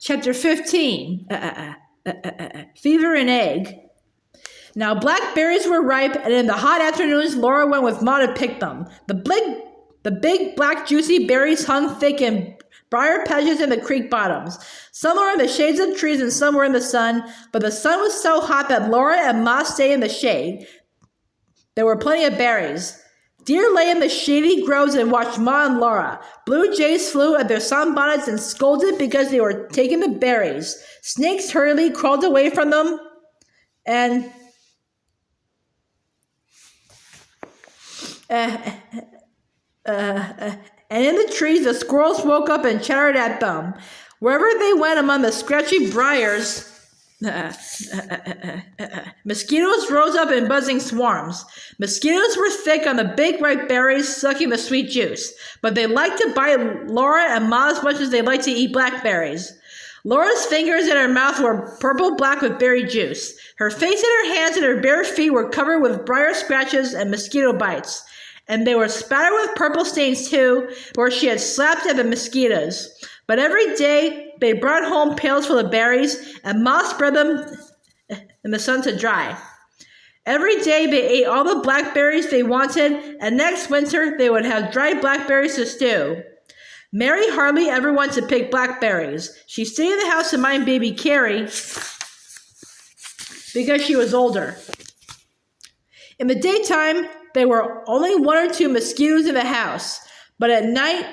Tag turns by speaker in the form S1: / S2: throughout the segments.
S1: Chapter 15. Fever in Ague. Now blackberries were ripe, and in the hot afternoons Laura went with Ma to pick them. The big black juicy berries hung thick in briar patches in the creek bottoms. Some were in the shades of trees and some were in the sun, but the sun was so hot that Laura and Ma stayed in the shade. There were plenty of berries. Deer lay in the shady groves and watched Ma and Laura. Blue jays flew at their sunbonnets and scolded because they were taking the berries. Snakes hurriedly crawled away from them, and in the trees the squirrels woke up and chattered at them. Wherever they went among the scratchy briars, mosquitoes rose up in buzzing swarms. Mosquitoes were thick on the big ripe berries, sucking the sweet juice, but they liked to bite Laura and Ma as much as they liked to eat blackberries. Laura's fingers in her mouth were purple-black with berry juice. Her face and her hands and her bare feet were covered with briar scratches and mosquito bites, and they were spattered with purple stains too, where she had slapped at the mosquitoes. But every day they brought home pails full of berries, and Ma spread them in the sun to dry. Every day they ate all the blackberries they wanted, and next winter they would have dried blackberries to stew. Mary hardly ever went to pick blackberries. She stayed in the house to mind baby Carrie because she was older. In the daytime, there were only 1 or 2 mosquitoes in the house, but at night,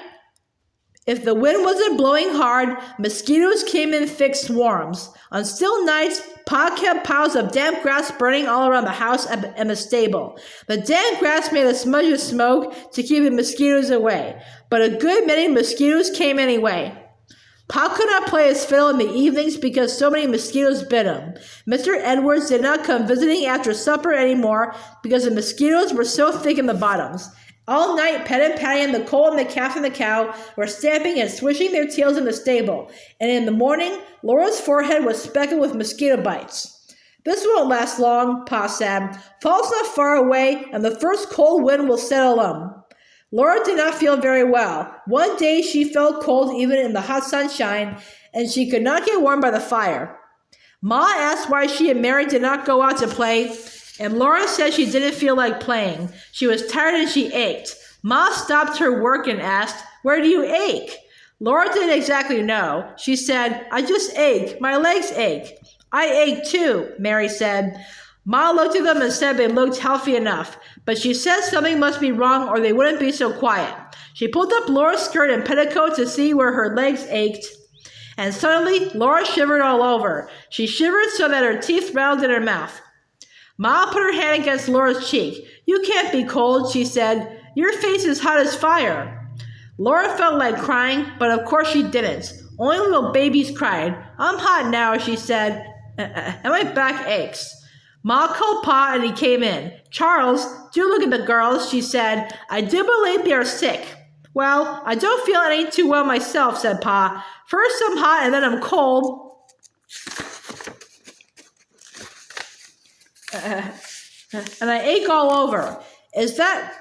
S1: if the wind wasn't blowing hard, mosquitoes came in thick swarms. On still nights, Pa kept piles of damp grass burning all around the house and the stable. The damp grass made a smudge of smoke to keep the mosquitoes away, but a good many mosquitoes came anyway. Pa could not play his fiddle in the evenings because so many mosquitoes bit him. Mr. Edwards did not come visiting after supper anymore because the mosquitoes were so thick in the bottoms. All night, Pet and Patty and the colt and the calf and the cow were stamping and swishing their tails in the stable, and in the morning, Laura's forehead was speckled with mosquito bites. This won't last long, Pa said. Fall's not far away, and the first cold wind will settle them. Laura did not feel very well. One day she felt cold even in the hot sunshine, and she could not get warm by the fire. Ma asked why she and Mary did not go out to play, and Laura said she didn't feel like playing. She was tired and she ached. Ma stopped her work and asked, "Where do you ache?" Laura didn't exactly know. She said, "I just ache. My legs ache." "I ache too," Mary said. Ma looked at them and said they looked healthy enough, but she said something must be wrong or they wouldn't be so quiet. She pulled up Laura's skirt and petticoat to see where her legs ached, and suddenly Laura shivered all over. She shivered so that her teeth rattled in her mouth. Ma put her hand against Laura's cheek. "You can't be cold," she said. "Your face is hot as fire." Laura felt like crying, but of course she didn't. Only little babies cried. "I'm hot now," she said, "and my back aches." Ma called Pa and he came in. "Charles, do look at the girls," she said. "I do believe they are sick." "Well, I don't feel any too well myself," said Pa. "First I'm hot and then I'm cold. And I ache all over. Is that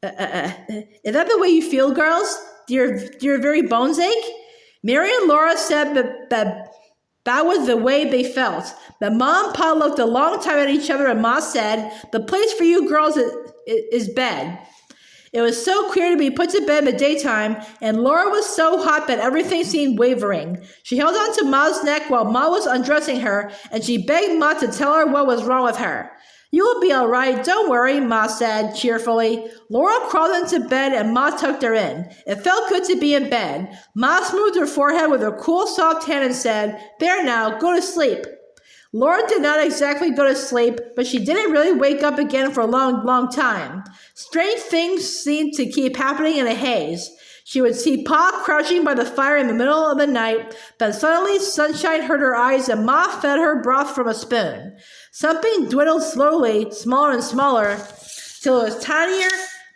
S1: the way you feel, girls? Do your very bones ache?" Mary and Laura said that was the way they felt. But Ma and Pa looked a long time at each other, and Ma said, "The place for you girls is bed." It was so queer to be put to bed in the daytime, and Laura was so hot that everything seemed wavering. She held on to Ma's neck while Ma was undressing her, and she begged Ma to tell her what was wrong with her. "You will be all right, don't worry," Ma said cheerfully. Laura crawled into bed and Ma tucked her in. It felt good to be in bed. Ma smoothed her forehead with her cool, soft hand and said, "There now, go to sleep." Laura did not exactly go to sleep, but she didn't really wake up again for a long, long time. Strange things seemed to keep happening in a haze. She would see Pa crouching by the fire in the middle of the night, then suddenly sunshine hurt her eyes and Ma fed her broth from a spoon. Something dwindled slowly, smaller and smaller, till it was tinier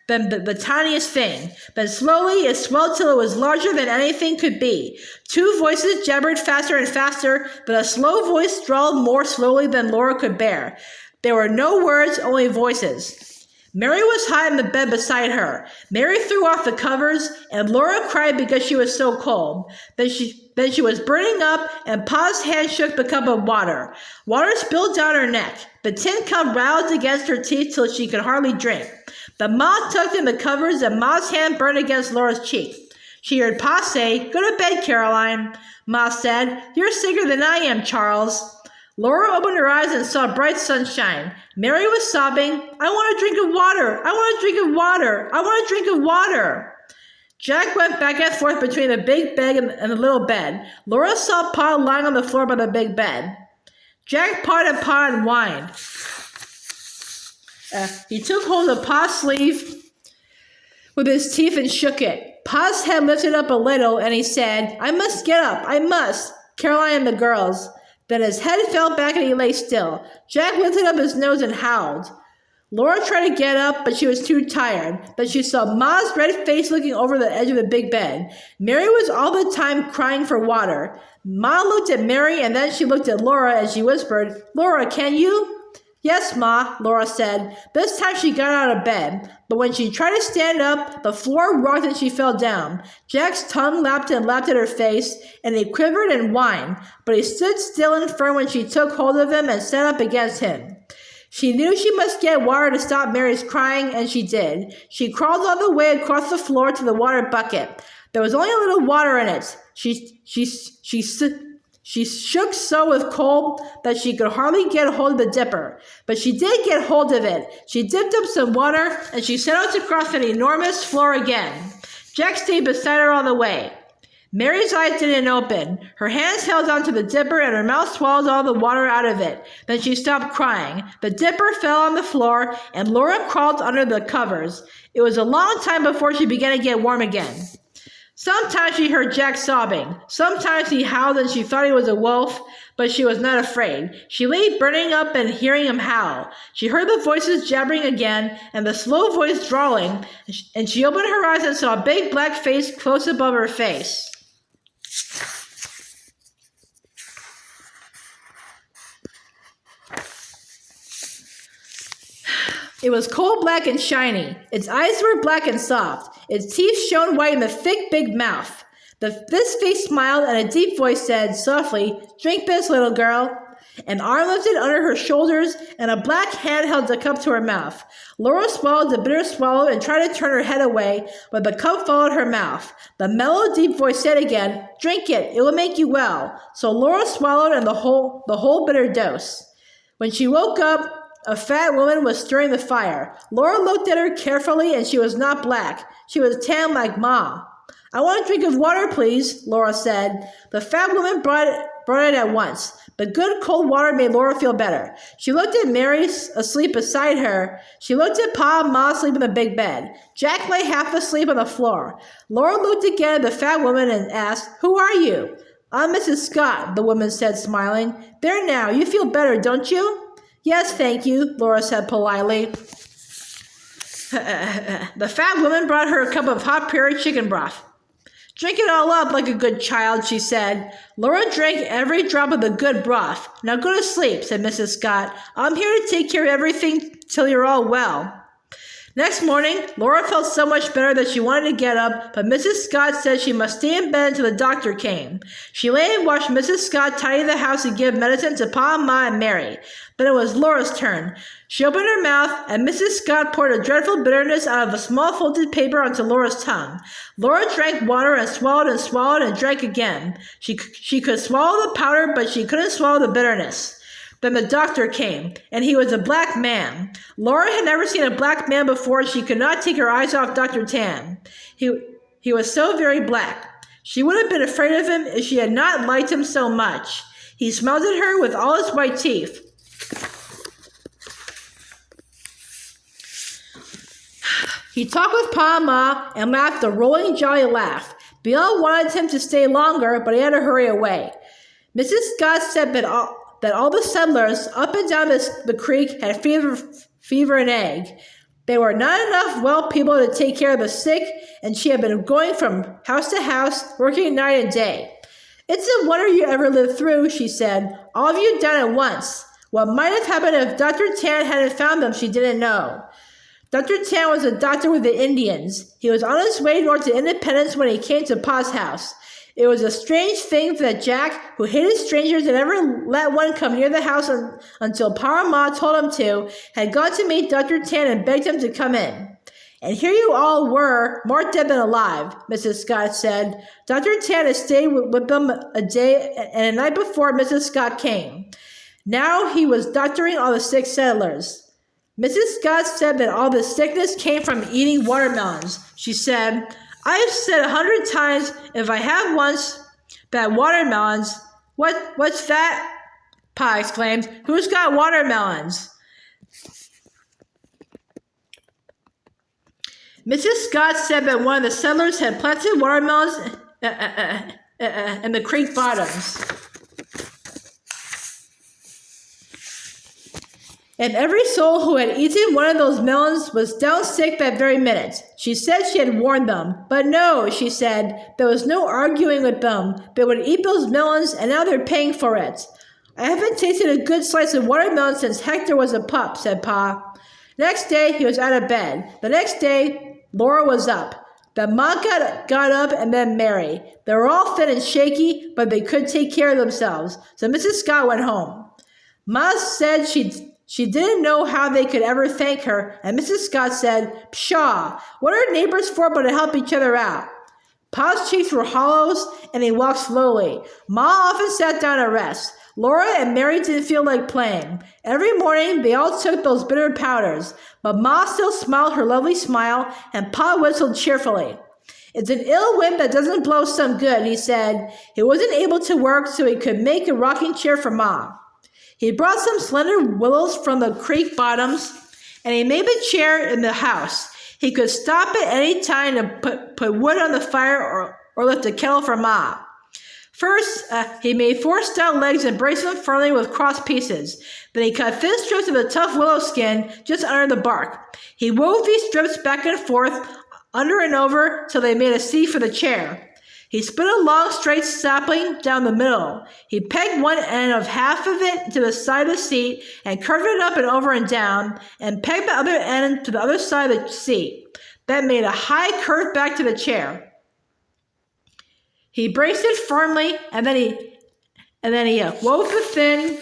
S1: than the tiniest thing. Then slowly it swelled till it was larger than anything could be. 2 voices jabbered faster and faster, but a slow voice drawled more slowly than Laura could bear. There were no words, only voices. Mary was high in the bed beside her. Mary threw off the covers, and Laura cried because she was so cold. Then she was burning up, and Pa's hand shook the cup of water. Water spilled down her neck. The tin cup rattled against her teeth till she could hardly drink. The Ma tugged in the covers, and Ma's hand burned against Laura's cheek. She heard Pa say, "Go to bed, Caroline." Ma said, "You're sicker than I am, Charles." Laura opened her eyes and saw bright sunshine. Mary was sobbing, "I want a drink of water! I want a drink of water! I want a drink of water!" Jack went back and forth between the big bed and the little bed. Laura saw Pa lying on the floor by the big bed. Jack pawed Pa and whined. He took hold of Pa's sleeve with his teeth and shook it. Pa's head lifted up a little, and he said, "I must get up. I must. Caroline and the girls." Then his head fell back and he lay still. Jack lifted up his nose and howled. Laura tried to get up, but she was too tired. Then she saw Ma's red face looking over the edge of the big bed. Mary was all the time crying for water. Ma looked at Mary, and then she looked at Laura as she whispered, "Laura, can you?" "Yes, Ma," Laura said. This time she got out of bed, but when she tried to stand up, the floor rocked and she fell down. Jack's tongue lapped and lapped at her face, and he quivered and whined, but he stood still and firm when she took hold of him and set up against him. She knew she must get water to stop Mary's crying, and she did. She crawled all the way across the floor to the water bucket. There was only a little water in it. She shook so with cold that she could hardly get hold of the dipper. But she did get hold of it. She dipped up some water, and she set out to cross an enormous floor again. Jack stayed beside her all the way. Mary's eyes didn't open. Her hands held onto the dipper, and her mouth swallowed all the water out of it. Then she stopped crying. The dipper fell on the floor, and Laura crawled under the covers. It was a long time before she began to get warm again. Sometimes she heard Jack sobbing. Sometimes he howled and she thought he was a wolf, but she was not afraid. She lay burning up and hearing him howl. She heard the voices jabbering again and the slow voice drawling, and she opened her eyes and saw a big black face close above her face. It was coal black and shiny. Its eyes were black and soft. Its teeth shone white in the thick, big mouth. This face smiled, and a deep voice said softly, "Drink this, little girl." An arm lifted under her shoulders, and a black hand held the cup to her mouth. Laura swallowed the bitter swallow and tried to turn her head away, but the cup followed her mouth. The mellow, deep voice said again, "Drink it. It will make you well." So Laura swallowed and the whole bitter dose. When she woke up, a fat woman was stirring the fire. Laura looked at her carefully, and she was not black. She was tan like Ma. "I want a drink of water, please," Laura said. The fat woman brought it at once. The good cold water made Laura feel better. She looked at Mary asleep beside her. She looked at Pa and Ma asleep in the big bed. Jack lay half asleep on the floor. Laura looked again at the fat woman and asked, "Who are you?" "I'm Mrs. Scott," the woman said, smiling. "There now, you feel better, don't you?" "Yes, thank you," Laura said politely. The fat woman brought her a cup of hot prairie chicken broth. "Drink it all up like a good child," she said. Laura drank every drop of the good broth. "Now go to sleep," said Mrs. Scott. "I'm here to take care of everything till you're all well." Next morning, Laura felt so much better that she wanted to get up, but Mrs. Scott said she must stay in bed until the doctor came. She lay and watched Mrs. Scott tidy the house and give medicine to Pa, Ma, and Mary. Then it was Laura's turn. She opened her mouth, and Mrs. Scott poured a dreadful bitterness out of a small folded paper onto Laura's tongue. Laura drank water and swallowed and drank again. She could swallow the powder, but she couldn't swallow the bitterness. Then the doctor came, and he was a black man. Laura had never seen a black man before. She could not take her eyes off Dr. Tan. He was so very black. She would have been afraid of him if she had not liked him so much. He smiled at her with all his white teeth. He talked with Pa and Ma and laughed a rolling, jolly laugh. They all wanted him to stay longer, but he had to hurry away. Mrs. Scott said that all the settlers up and down the creek had fever and ague. There were not enough well people to take care of the sick, and she had been going from house to house, working night and day. "It's a wonder you ever lived through," she said. "All of you done at once. What might have happened if Dr. Tan hadn't found them, she didn't know." Dr. Tan was a doctor with the Indians. He was on his way north to Independence when he came to Pa's house. It was a strange thing that Jack, who hated strangers and never let one come near the house until Pa and Ma told him to, had gone to meet Dr. Tan and begged him to come in. And here you all were, more dead than alive, Mrs. Scott said. Dr. Tan had stayed with them a day and a night before Mrs. Scott came. Now he was doctoring all the sick settlers. Mrs. Scott said that all the sickness came from eating watermelons. She said, I have said 100 times, if I have once, that watermelons... What's that? Pa exclaimed. Who's got watermelons? Mrs. Scott said that one of the settlers had planted watermelons in the creek bottoms. And every soul who had eaten one of those melons was down sick that very minute. She said she had warned them. But no, she said, there was no arguing with them. They would eat those melons, and now they're paying for it. I haven't tasted a good slice of watermelon since Hector was a pup, said Pa. Next day, he was out of bed. The next day, Laura was up. Then Ma got up, and then Mary. They were all thin and shaky, but they could take care of themselves. So Mrs. Scott went home. Ma said she didn't know how they could ever thank her, and Mrs. Scott said, Pshaw, what are neighbors for but to help each other out? Pa's cheeks were hollows, and he walked slowly. Ma often sat down to rest. Laura and Mary didn't feel like playing. Every morning, they all took those bitter powders, but Ma still smiled her lovely smile, and Pa whistled cheerfully. It's an ill wind that doesn't blow some good, he said. He wasn't able to work, so he could make a rocking chair for Ma. He brought some slender willows from the creek bottoms, and he made the chair in the house. He could stop at any time to put wood on the fire or lift a kettle for Ma. First, he made 4 stout legs and braced them firmly with cross pieces. Then he cut thin strips of the tough willow skin just under the bark. He wove these strips back and forth, under and over, till they made a seat for the chair. He split a long, straight sapling down the middle. He pegged one end of half of it to the side of the seat and curved it up and over and down, and pegged the other end to the other side of the seat. That made a high curve back to the chair. He braced it firmly, and then he wove the thin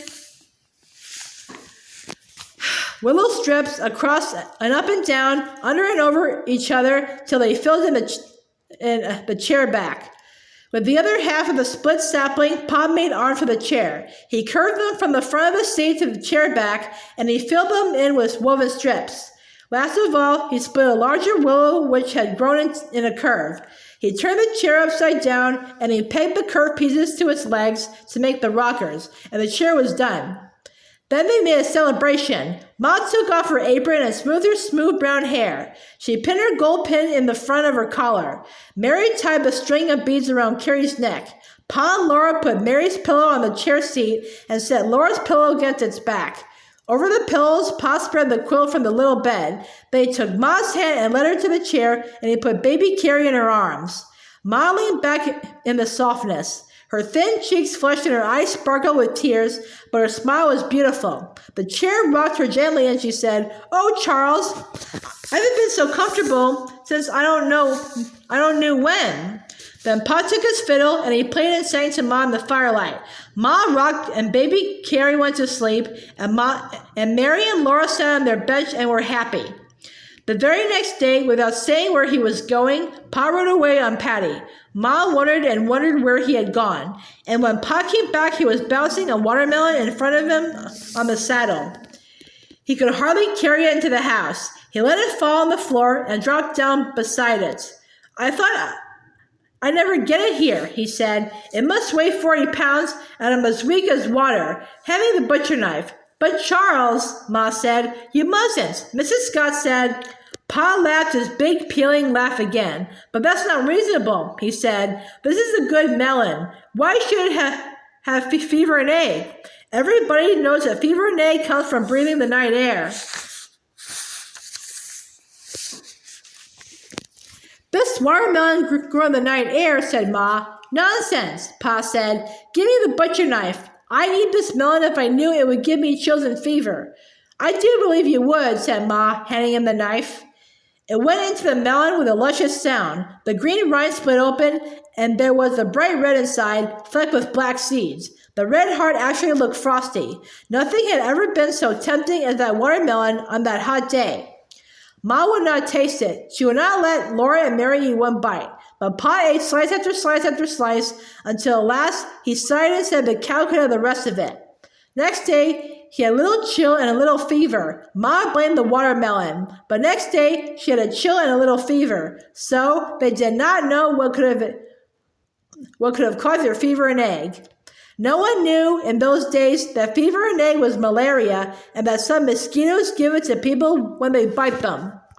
S1: willow strips across and up and down, under and over each other, till they filled in the chair back. With the other half of the split sapling, Pa made arms for the chair. He curved them from the front of the seat to the chair back, and he filled them in with woven strips. Last of all, he split a larger willow which had grown in a curve. He turned the chair upside down, and he pegged the curved pieces to its legs to make the rockers, and the chair was done. Then they made a celebration. Ma took off her apron and smoothed her smooth brown hair. She pinned her gold pin in the front of her collar. Mary tied the string of beads around Carrie's neck. Pa and Laura put Mary's pillow on the chair seat and set Laura's pillow against its back. Over the pillows, Pa spread the quilt from the little bed. They took Ma's hand and led her to the chair, and he put baby Carrie in her arms. Ma leaned back in the softness. Her thin cheeks flushed and her eyes sparkled with tears, but her smile was beautiful. The chair rocked her gently, and she said, "Oh, Charles, I haven't been so comfortable since I don't know when." Then Pa took his fiddle, and he played and sang to Ma in the firelight. Ma rocked, and baby Carrie went to sleep, and Mary and Laura sat on their bench and were happy. The very next day, without saying where he was going, Pa rode away on Patty. Ma wondered and wondered where he had gone, and when Pa came back, he was bouncing a watermelon in front of him on the saddle. He could hardly carry it into the house. He let it fall on the floor and dropped down beside it. "I thought I'd never get it here," he said. "It must weigh 40 pounds, and I'm as weak as water. Hand me the butcher knife." "But Charles," Ma said, "you mustn't." Mrs. Scott said. Pa laughed his big peeling laugh again. "But that's not reasonable," he said. "This is a good melon. Why should it have fever and ague? Everybody knows that fever and ague comes from breathing the night air." "This watermelon grew in the night air," said Ma. "Nonsense," Pa said. "Give me the butcher knife. I'd eat this melon if I knew it would give me chills and fever." I do believe you would, said Ma, handing him the knife. It went into the melon with a luscious sound. The green rind split open, and there was the bright red inside, flecked with black seeds. The red heart actually looked frosty. Nothing had ever been so tempting as that watermelon on that hot day. Ma would not taste it. She would not let Laura and Mary eat one bite. But Pa ate slice after slice after slice, until at last he sighed and said the cow could have the rest of it. Next day, he had a little chill and a little fever. Ma blamed the watermelon, but next day she had a chill and a little fever. So they did not know what could have caused their fever and ague. No one knew in those days that fever and ague was malaria and that some mosquitoes give it to people when they bite them.